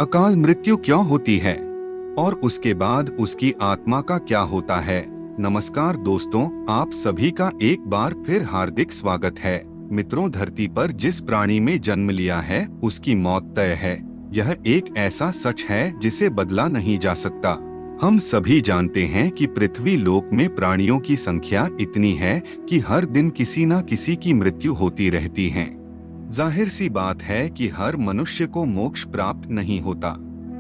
अकाल मृत्यु क्यों होती है और उसके बाद उसकी आत्मा का क्या होता है। नमस्कार दोस्तों, आप सभी का एक बार फिर हार्दिक स्वागत है। मित्रों, धरती पर जिस प्राणी में जन्म लिया है उसकी मौत तय है। यह एक ऐसा सच है जिसे बदला नहीं जा सकता। हम सभी जानते हैं कि पृथ्वी लोक में प्राणियों की संख्या इतनी है कि हर दिन किसी न किसी की मृत्यु होती रहती है। जाहिर सी बात है कि हर मनुष्य को मोक्ष प्राप्त नहीं होता।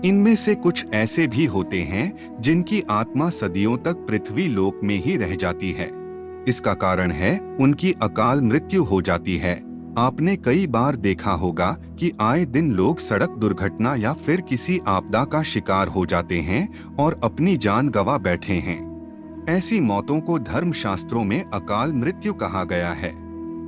इनमें से कुछ ऐसे भी होते हैं जिनकी आत्मा सदियों तक पृथ्वी लोक में ही रह जाती है। इसका कारण है उनकी अकाल मृत्यु हो जाती है। आपने कई बार देखा होगा कि आए दिन लोग सड़क दुर्घटना या फिर किसी आपदा का शिकार हो जाते हैं और अपनी जान गंवा बैठे हैं। ऐसी मौतों को धर्मशास्त्रों में अकाल मृत्यु कहा गया है।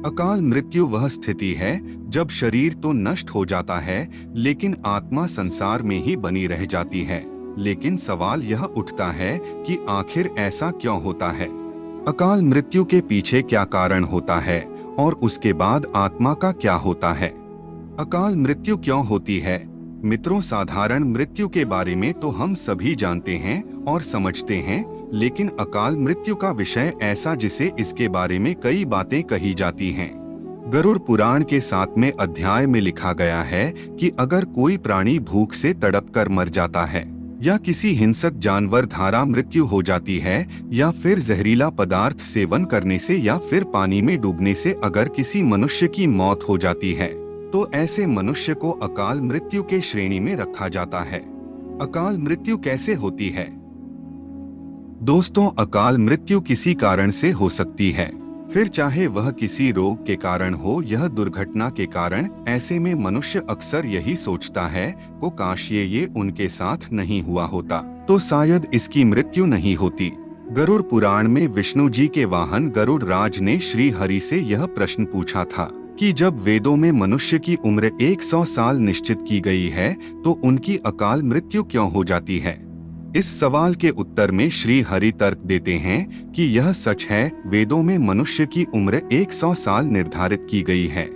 अकाल मृत्यु वह स्थिति है जब शरीर तो नष्ट हो जाता है लेकिन आत्मा संसार में ही बनी रह जाती है। लेकिन सवाल यह उठता है कि आखिर ऐसा क्यों होता है। अकाल मृत्यु के पीछे क्या कारण होता है और उसके बाद आत्मा का क्या होता है। अकाल मृत्यु क्यों होती है। मित्रों, साधारण मृत्यु के बारे में तो हम सभी जानते हैं और समझते हैं, लेकिन अकाल मृत्यु का विषय ऐसा जिसे इसके बारे में कई बातें कही जाती हैं। गरुड़ पुराण के 7वें अध्याय में लिखा गया है कि अगर कोई प्राणी भूख से तड़पकर मर जाता है या किसी हिंसक जानवर द्वारा मृत्यु हो जाती है या फिर जहरीला पदार्थ सेवन करने से या फिर पानी में डूबने से अगर किसी मनुष्य की मौत हो जाती है तो ऐसे मनुष्य को अकाल मृत्यु के श्रेणी में रखा जाता है। अकाल मृत्यु कैसे होती है। दोस्तों, अकाल मृत्यु किसी कारण से हो सकती है, फिर चाहे वह किसी रोग के कारण हो या दुर्घटना के कारण। ऐसे में मनुष्य अक्सर यही सोचता है को काश ये उनके साथ नहीं हुआ होता तो शायद इसकी मृत्यु नहीं होती। गरुड़ पुराण में विष्णु जी के वाहन गरुड़ राज ने श्री हरि से यह प्रश्न पूछा था कि जब वेदों में मनुष्य की उम्र 100 साल निश्चित की गई है तो उनकी अकाल मृत्यु क्यों हो जाती है। इस सवाल के उत्तर में श्री हरि तर्क देते हैं कि यह सच है, वेदों में मनुष्य की उम्र 100 साल निर्धारित की गई है,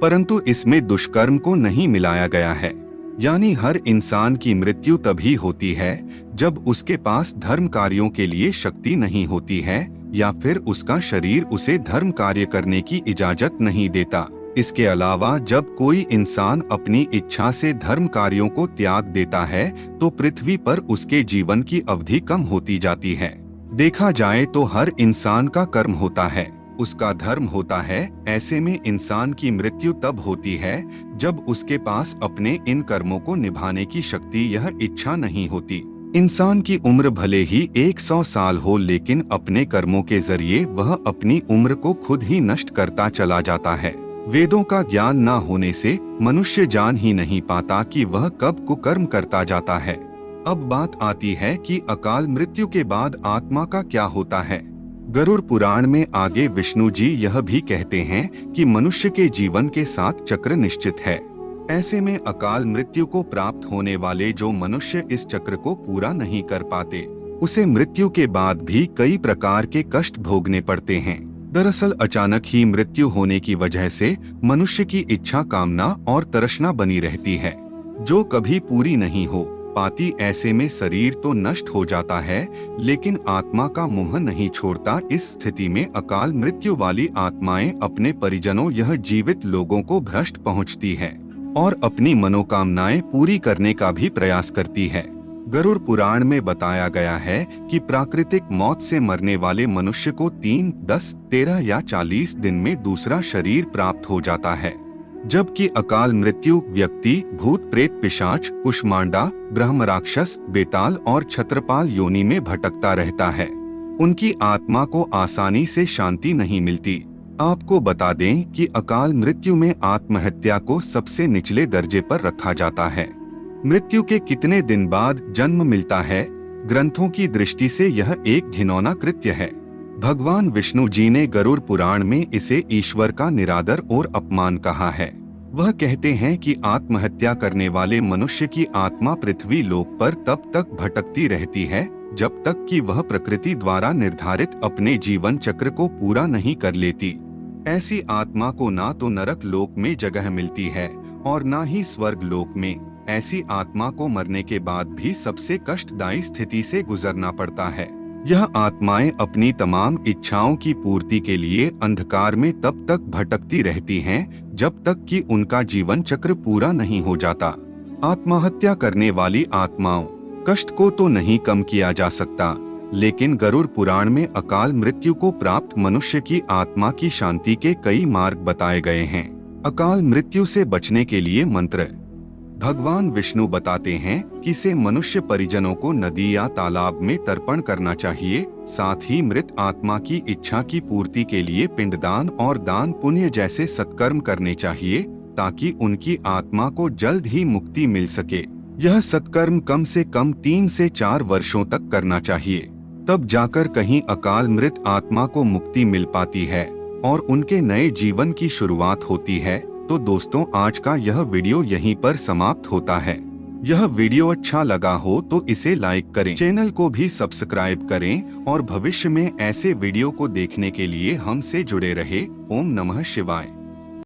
परंतु इसमें दुष्कर्म को नहीं मिलाया गया है। यानी हर इंसान की मृत्यु तभी होती है जब उसके पास धर्म कार्यों के लिए शक्ति नहीं होती है या फिर उसका शरीर उसे धर्म कार्य करने की इजाजत नहीं देता। इसके अलावा जब कोई इंसान अपनी इच्छा से धर्म कार्यों को त्याग देता है तो पृथ्वी पर उसके जीवन की अवधि कम होती जाती है। देखा जाए तो हर इंसान का कर्म होता है, उसका धर्म होता है। ऐसे में इंसान की मृत्यु तब होती है जब उसके पास अपने इन कर्मों को निभाने की शक्ति यह इच्छा नहीं होती। इंसान की उम्र भले ही 100 साल हो लेकिन अपने कर्मों के जरिए वह अपनी उम्र को खुद ही नष्ट करता चला जाता है। वेदों का ज्ञान न होने से मनुष्य जान ही नहीं पाता कि वह कब कुकर्म करता जाता है। अब बात आती है कि अकाल मृत्यु के बाद आत्मा का क्या होता है। गरुड़ पुराण में आगे विष्णु जी यह भी कहते हैं कि मनुष्य के जीवन के 7 चक्र निश्चित है। ऐसे में अकाल मृत्यु को प्राप्त होने वाले जो मनुष्य इस चक्र को पूरा नहीं कर पाते उसे मृत्यु के बाद भी कई प्रकार के कष्ट भोगने पड़ते हैं। दरअसल अचानक ही मृत्यु होने की वजह से मनुष्य की इच्छा, कामना और तृष्णा बनी रहती है जो कभी पूरी नहीं हो पाती। ऐसे में शरीर तो नष्ट हो जाता है लेकिन आत्मा का मोह नहीं छोड़ता। इस स्थिति में अकाल मृत्यु वाली आत्माएं अपने परिजनों यह जीवित लोगों को भ्रष्ट पहुंचती है और अपनी मनोकामनाएं पूरी करने का भी प्रयास करती है। गरुड़ पुराण में बताया गया है कि प्राकृतिक मौत से मरने वाले मनुष्य को 3, 10, 13 या 40 दिन में दूसरा शरीर प्राप्त हो जाता है, जबकि अकाल मृत्यु व्यक्ति भूत, प्रेत, पिशाच, कुष्मांडा, ब्रह्म, राक्षस, बेताल और छत्रपाल योनि में भटकता रहता है। उनकी आत्मा को आसानी से शांति नहीं मिलती। आपको बता दें कि अकाल मृत्यु में आत्महत्या को सबसे निचले दर्जे पर रखा जाता है। मृत्यु के कितने दिन बाद जन्म मिलता है। ग्रंथों की दृष्टि से यह एक घिनौना कृत्य है। भगवान विष्णु जी ने गरुड़ पुराण में इसे ईश्वर का निरादर और अपमान कहा है। वह कहते हैं कि आत्महत्या करने वाले मनुष्य की आत्मा पृथ्वी लोक पर तब तक भटकती रहती है जब तक कि वह प्रकृति द्वारा निर्धारित अपने जीवन चक्र को पूरा नहीं कर लेती। ऐसी आत्मा को ना तो नरक लोक में जगह मिलती है और ना ही स्वर्ग लोक में। ऐसी आत्मा को मरने के बाद भी सबसे कष्टदायी स्थिति से गुजरना पड़ता है। यह आत्माएं अपनी तमाम इच्छाओं की पूर्ति के लिए अंधकार में तब तक भटकती रहती हैं जब तक कि उनका जीवन चक्र पूरा नहीं हो जाता। आत्महत्या करने वाली आत्माओं कष्ट को तो नहीं कम किया जा सकता, लेकिन गरुड़ पुराण में अकाल मृत्यु को प्राप्त मनुष्य की आत्मा की शांति के कई मार्ग बताए गए हैं। अकाल मृत्यु से बचने के लिए मंत्र भगवान विष्णु बताते हैं कि इसे मनुष्य परिजनों को नदी या तालाब में तर्पण करना चाहिए। साथ ही मृत आत्मा की इच्छा की पूर्ति के लिए पिंडदान और दान पुण्य जैसे सत्कर्म करने चाहिए ताकि उनकी आत्मा को जल्द ही मुक्ति मिल सके। यह सत्कर्म कम से कम 3 से 4 वर्षों तक करना चाहिए, तब जाकर कहीं अकाल मृत आत्मा को मुक्ति मिल पाती है और उनके नए जीवन की शुरुआत होती है। तो दोस्तों, आज का यह वीडियो यहीं पर समाप्त होता है। यह वीडियो अच्छा लगा हो तो इसे लाइक करें, चैनल को भी सब्सक्राइब करें और भविष्य में ऐसे वीडियो को देखने के लिए हमसे जुड़े रहे। ओम नमः शिवाय।